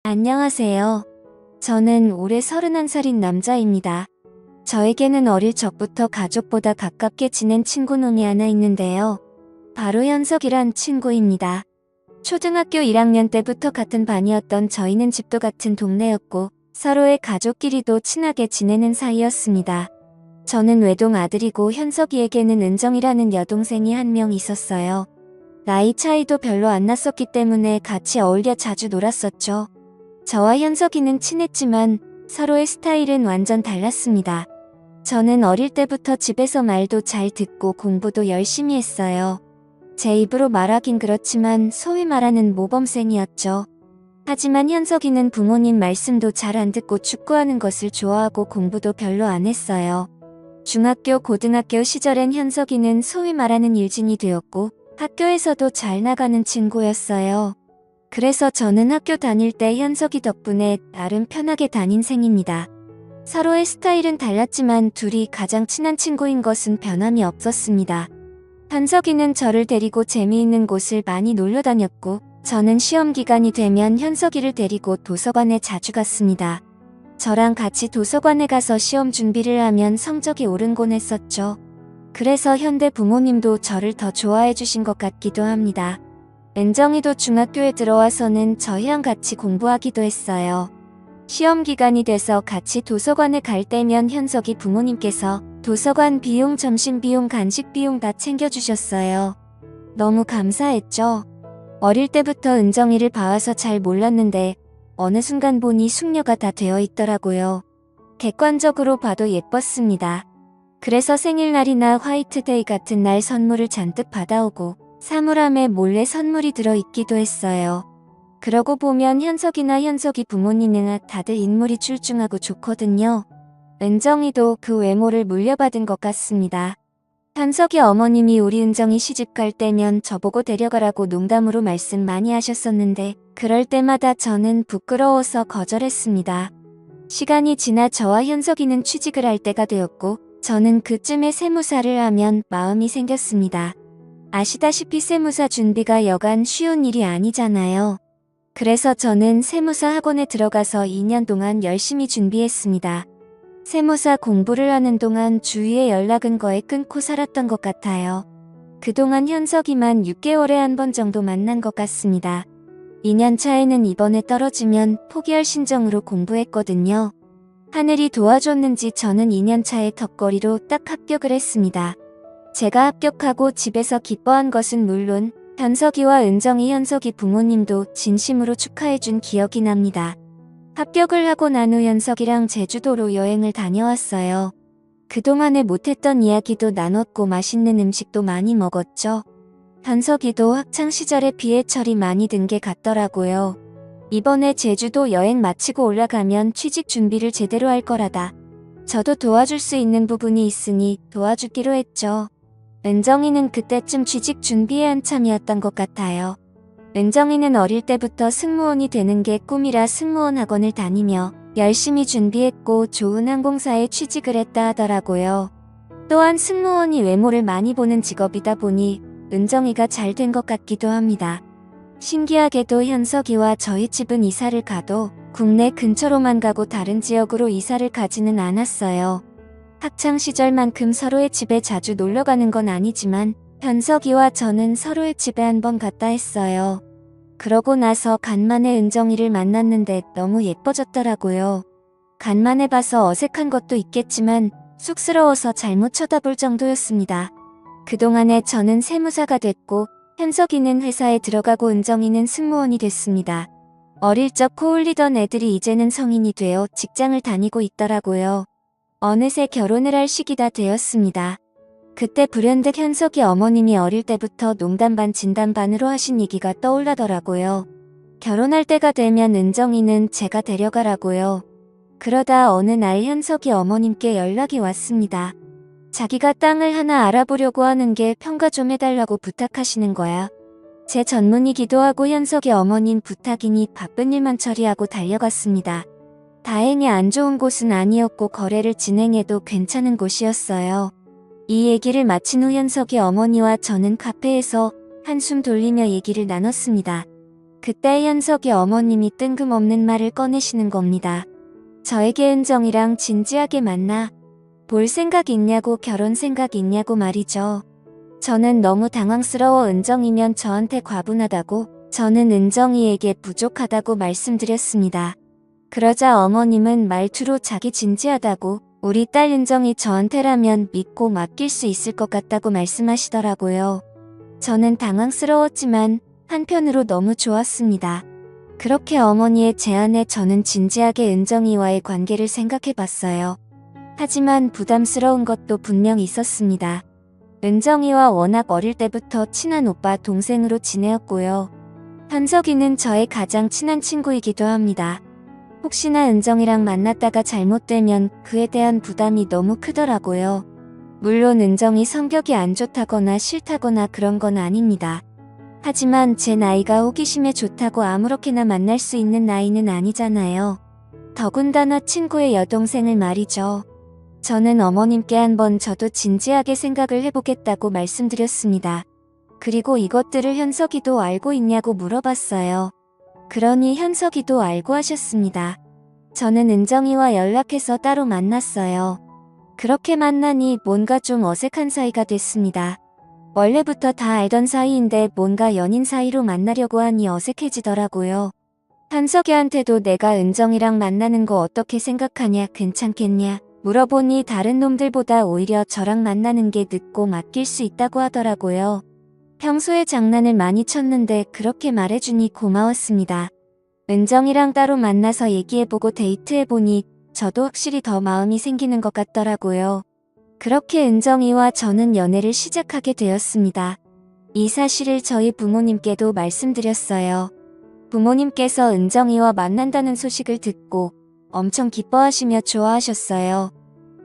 안녕하세요. 저는 올해 31살인 남자입니다. 저에게는 어릴 적부터 가족보다 가깝게 지낸 친구놈이 하나 있는데요. 바로 현석이란 친구입니다. 초등학교 1학년 때부터 같은 반이었던 저희는 집도 같은 동네였고 서로의 가족끼리도 친하게 지내는 사이였습니다. 저는 외동 아들이고 현석이에게는 은정이라는 여동생이 한 명 있었어요. 나이 차이도 별로 안 났었기 때문에 같이 어울려 자주 놀았었죠. 저와 현석이는 친했지만 서로의 스타일은 완전 달랐습니다. 저는 어릴 때부터 집에서 말도 잘 듣고 공부도 열심히 했어요. 제 입으로 말하긴 그렇지만 소위 말하는 모범생이었죠. 하지만 현석이는 부모님 말씀도 잘 안 듣고 축구하는 것을 좋아하고 공부도 별로 안 했어요. 중학교, 고등학교 시절엔 현석이는 소위 말하는 일진이 되었고 학교에서도 잘 나가는 친구였어요. 그래서 저는 학교 다닐 때 현석이 덕분에 나름 편하게 다닌 셈입니다. 서로의 스타일은 달랐지만 둘이 가장 친한 친구인 것은 변함이 없었습니다. 현석이는 저를 데리고 재미있는 곳을 많이 놀러 다녔고 저는 시험 기간이 되면 현석이를 데리고 도서관에 자주 갔습니다. 저랑 같이 도서관에 가서 시험 준비를 하면 성적이 오르곤 했었죠. 그래서 현대 부모님도 저를 더 좋아해 주신 것 같기도 합니다. 은정이도 중학교에 들어와서는 저희랑 같이 공부하기도 했어요. 시험 기간이 돼서 같이 도서관에 갈 때면 현석이 부모님께서 도서관 비용, 점심 비용, 간식 비용 다 챙겨주셨어요. 너무 감사했죠. 어릴 때부터 은정이를 봐와서 잘 몰랐는데 어느 순간 보니 숙녀가 다 되어 있더라고요. 객관적으로 봐도 예뻤습니다. 그래서 생일날이나 화이트데이 같은 날 선물을 잔뜩 받아오고 사물함에 몰래 선물이 들어있기도 했어요. 그러고 보면 현석이나 현석이 부모님은 다들 인물이 출중하고 좋거든요. 은정이도 그 외모를 물려받은 것 같습니다. 현석이 어머님이 우리 은정이 시집갈 때면 저보고 데려가라고 농담으로 말씀 많이 하셨었는데 그럴 때마다 저는 부끄러워서 거절했습니다. 시간이 지나 저와 현석이는 취직을 할 때가 되었고 저는 그쯤에 세무사를 하면 마음이 생겼습니다. 아시다시피 세무사 준비가 여간 쉬운 일이 아니잖아요. 그래서 저는 세무사 학원에 들어가서 2년 동안 열심히 준비했습니다. 세무사 공부를 하는 동안 주위의 연락은 거의 끊고 살았던 것 같아요. 그동안 현석이만 6개월에 한 번 정도 만난 것 같습니다. 2년 차에는 이번에 떨어지면 포기할 심정으로 공부했거든요. 하늘이 도와줬는지 저는 2년 차에 턱걸이로 딱 합격을 했습니다. 제가 합격하고 집에서 기뻐한 것은 물론 현석이와 은정이 현석이 부모님도 진심으로 축하해준 기억이 납니다. 합격을 하고 난 후 현석이랑 제주도로 여행을 다녀왔어요. 그동안에 못했던 이야기도 나눴고 맛있는 음식도 많이 먹었죠. 현석이도 학창시절에 비해철이 많이 든 게 같더라고요. 이번에 제주도 여행 마치고 올라가면 취직 준비를 제대로 할 거라다. 저도 도와줄 수 있는 부분이 있으니 도와주기로 했죠. 은정이는 그때쯤 취직 준비에 한참이었던 것 같아요. 은정이는 어릴 때부터 승무원이 되는 게 꿈이라 승무원 학원을 다니며 열심히 준비했고 좋은 항공사에 취직을 했다 하더라고요. 또한 승무원이 외모를 많이 보는 직업이다 보니 은정이가 잘 된 것 같기도 합니다. 신기하게도 현석이와 저희 집은 이사를 가도 국내 근처로만 가고 다른 지역으로 이사를 가지는 않았어요. 학창시절만큼 서로의 집에 자주 놀러가는 건 아니지만 현석이와 저는 서로의 집에 한번 갔다 했어요. 그러고 나서 간만에 은정이를 만났는데 너무 예뻐졌더라고요. 간만에 봐서 어색한 것도 있겠지만 쑥스러워서 잘못 쳐다볼 정도였습니다. 그동안에 저는 세무사가 됐고 현석이는 회사에 들어가고 은정이는 승무원이 됐습니다. 어릴 적 코올리던 애들이 이제는 성인이 되어 직장을 다니고 있더라고요. 어느새 결혼을 할 시기가 되었습니다. 그때 불현듯 현석이 어머님이 어릴 때부터 농담 반 진담 반으로 하신 얘기가 떠올라더라고요. 결혼할 때가 되면 은정이는 제가 데려가라고요. 그러다 어느 날 현석이 어머님께 연락이 왔습니다. 자기가 땅을 하나 알아보려고 하는 게 평가 좀 해달라고 부탁하시는 거야. 제 전문이기도 하고 현석이 어머님 부탁이니 바쁜 일만 처리하고 달려갔습니다. 다행히 안 좋은 곳은 아니었고 거래를 진행해도 괜찮은 곳이었어요. 이 얘기를 마친 후 현석이 어머니와 저는 카페에서 한숨 돌리며 얘기를 나눴습니다. 그때 현석이 어머님이 뜬금없는 말을 꺼내시는 겁니다. 저에게 은정이랑 진지하게 만나 볼 생각 있냐고, 결혼 생각 있냐고 말이죠. 저는 너무 당황스러워 은정이면 저한테 과분하다고, 저는 은정이에게 부족하다고 말씀드렸습니다. 그러자 어머님은 말투로 자기 진지하다고, 우리 딸 은정이 저한테라면 믿고 맡길 수 있을 것 같다고 말씀하시더라고요. 저는 당황스러웠지만 한편으로 너무 좋았습니다. 그렇게 어머니의 제안에 저는 진지하게 은정이와의 관계를 생각해봤어요. 하지만 부담스러운 것도 분명 있었습니다. 은정이와 워낙 어릴 때부터 친한 오빠 동생으로 지내었고요. 현석이는 저의 가장 친한 친구이기도 합니다. 혹시나 은정이랑 만났다가 잘못되면 그에 대한 부담이 너무 크더라고요. 물론 은정이 성격이 안 좋다거나 싫다거나 그런 건 아닙니다. 하지만 제 나이가 호기심에 좋다고 아무렇게나 만날 수 있는 나이는 아니잖아요. 더군다나 친구의 여동생을 말이죠. 저는 어머님께 한번 저도 진지하게 생각을 해보겠다고 말씀드렸습니다. 그리고 이것들을 현석이도 알고 있냐고 물어봤어요. 그러니 현석이도 알고 하셨습니다. 저는 은정이와 연락해서 따로 만났어요. 그렇게 만나니 뭔가 좀 어색한 사이가 됐습니다. 원래부터 다 알던 사이인데 뭔가 연인 사이로 만나려고 하니 어색해지더라고요. 현석이한테도 내가 은정이랑 만나는 거 어떻게 생각하냐, 괜찮겠냐 물어보니 다른 놈들보다 오히려 저랑 만나는 게 늦고 맡길 수 있다고 하더라고요. 평소에 장난을 많이 쳤는데 그렇게 말해주니 고마웠습니다. 은정이랑 따로 만나서 얘기해보고 데이트해보니 저도 확실히 더 마음이 생기는 것 같더라고요. 그렇게 은정이와 저는 연애를 시작하게 되었습니다. 이 사실을 저희 부모님께도 말씀드렸어요. 부모님께서 은정이와 만난다는 소식을 듣고 엄청 기뻐하시며 좋아하셨어요.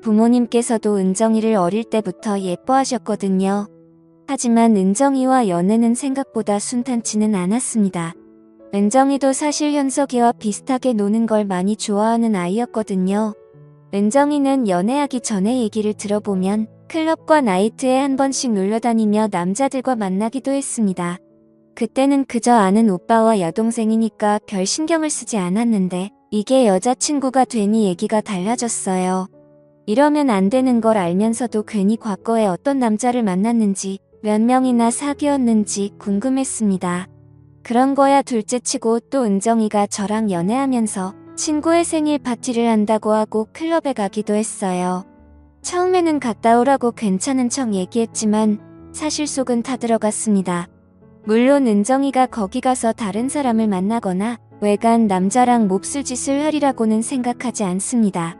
부모님께서도 은정이를 어릴 때부터 예뻐하셨거든요. 하지만 은정이와 연애는 생각보다 순탄치는 않았습니다. 은정이도 사실 현석이와 비슷하게 노는 걸 많이 좋아하는 아이였거든요. 은정이는 연애하기 전에 얘기를 들어보면 클럽과 나이트에 한 번씩 놀러다니며 남자들과 만나기도 했습니다. 그때는 그저 아는 오빠와 여동생이니까 별 신경을 쓰지 않았는데 이게 여자친구가 되니 얘기가 달라졌어요. 이러면 안 되는 걸 알면서도 괜히 과거에 어떤 남자를 만났는지 몇 명이나 사귀었는지 궁금했습니다. 그런 거야 둘째치고 또 은정이가 저랑 연애하면서 친구의 생일 파티를 한다고 하고 클럽에 가기도 했어요. 처음에는 갔다 오라고 괜찮은 척 얘기했지만 사실 속은 타들어갔습니다. 물론 은정이가 거기 가서 다른 사람을 만나거나 외간 남자랑 몹쓸 짓을 하리라고는 생각하지 않습니다.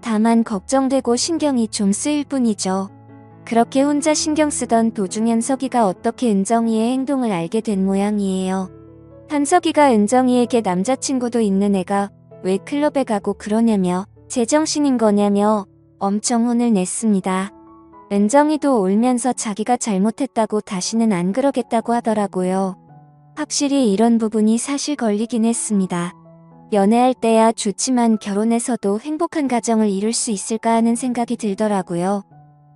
다만 걱정되고 신경이 좀 쓰일 뿐이죠. 그렇게 혼자 신경 쓰던 도중 현석이가 어떻게 은정이의 행동을 알게 된 모양이에요. 현석이가 은정이에게 남자친구도 있는 애가 왜 클럽에 가고 그러냐며 제정신인 거냐며 엄청 혼을 냈습니다. 은정이도 울면서 자기가 잘못했다고 다시는 안 그러겠다고 하더라고요. 확실히 이런 부분이 사실 걸리긴 했습니다. 연애할 때야 좋지만 결혼해서도 행복한 가정을 이룰 수 있을까 하는 생각이 들더라고요.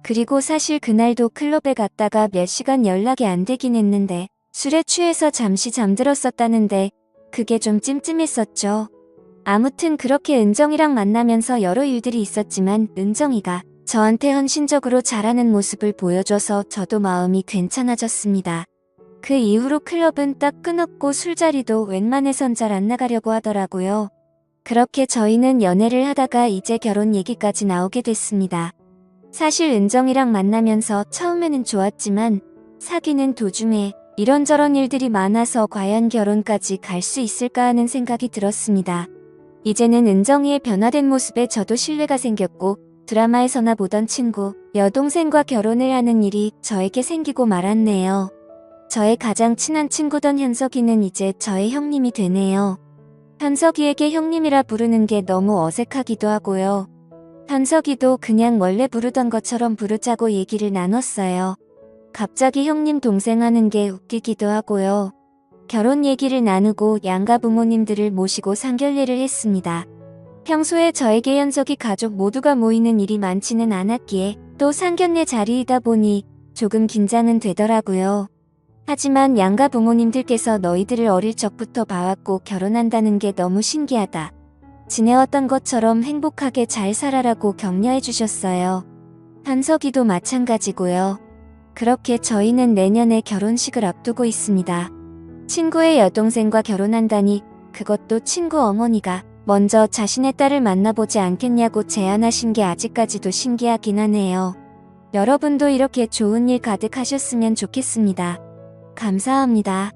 그리고 사실 그날도 클럽에 갔다가 몇 시간 연락이 안 되긴 했는데 술에 취해서 잠시 잠들었었다는데 그게 좀 찜찜했었죠. 아무튼 그렇게 은정이랑 만나면서 여러 일들이 있었지만 은정이가 저한테 헌신적으로 잘하는 모습을 보여줘서 저도 마음이 괜찮아졌습니다. 그 이후로 클럽은 딱 끊었고 술자리도 웬만해선 잘 안 나가려고 하더라고요. 그렇게 저희는 연애를 하다가 이제 결혼 얘기까지 나오게 됐습니다. 사실 은정이랑 만나면서 처음에는 좋았지만 사귀는 도중에 이런저런 일들이 많아서 과연 결혼까지 갈 수 있을까 하는 생각이 들었습니다. 이제는 은정이의 변화된 모습에 저도 신뢰가 생겼고 드라마에서나 보던 친구, 여동생과 결혼을 하는 일이 저에게 생기고 말았네요. 저의 가장 친한 친구던 현석이는 이제 저의 형님이 되네요. 현석이에게 형님이라 부르는 게 너무 어색하기도 하고요. 현석이도 그냥 원래 부르던 것처럼 부르자고 얘기를 나눴어요. 갑자기 형님 동생 하는 게 웃기기도 하고요. 결혼 얘기를 나누고 양가 부모님들을 모시고 상견례를 했습니다. 평소에 저에게 현석이 가족 모두가 모이는 일이 많지는 않았기에 또 상견례 자리이다 보니 조금 긴장은 되더라고요. 하지만 양가 부모님들께서 너희들을 어릴 적부터 봐왔고 결혼한다는 게 너무 신기하다. 지내왔던 것처럼 행복하게 잘 살아라고 격려해 주셨어요. 현석이도 마찬가지고요. 그렇게 저희는 내년에 결혼식을 앞두고 있습니다. 친구의 여동생과 결혼한다니, 그것도 친구 어머니가 먼저 자신의 딸을 만나보지 않겠냐고 제안하신 게 아직까지도 신기하긴 하네요. 여러분도 이렇게 좋은 일 가득하셨으면 좋겠습니다. 감사합니다.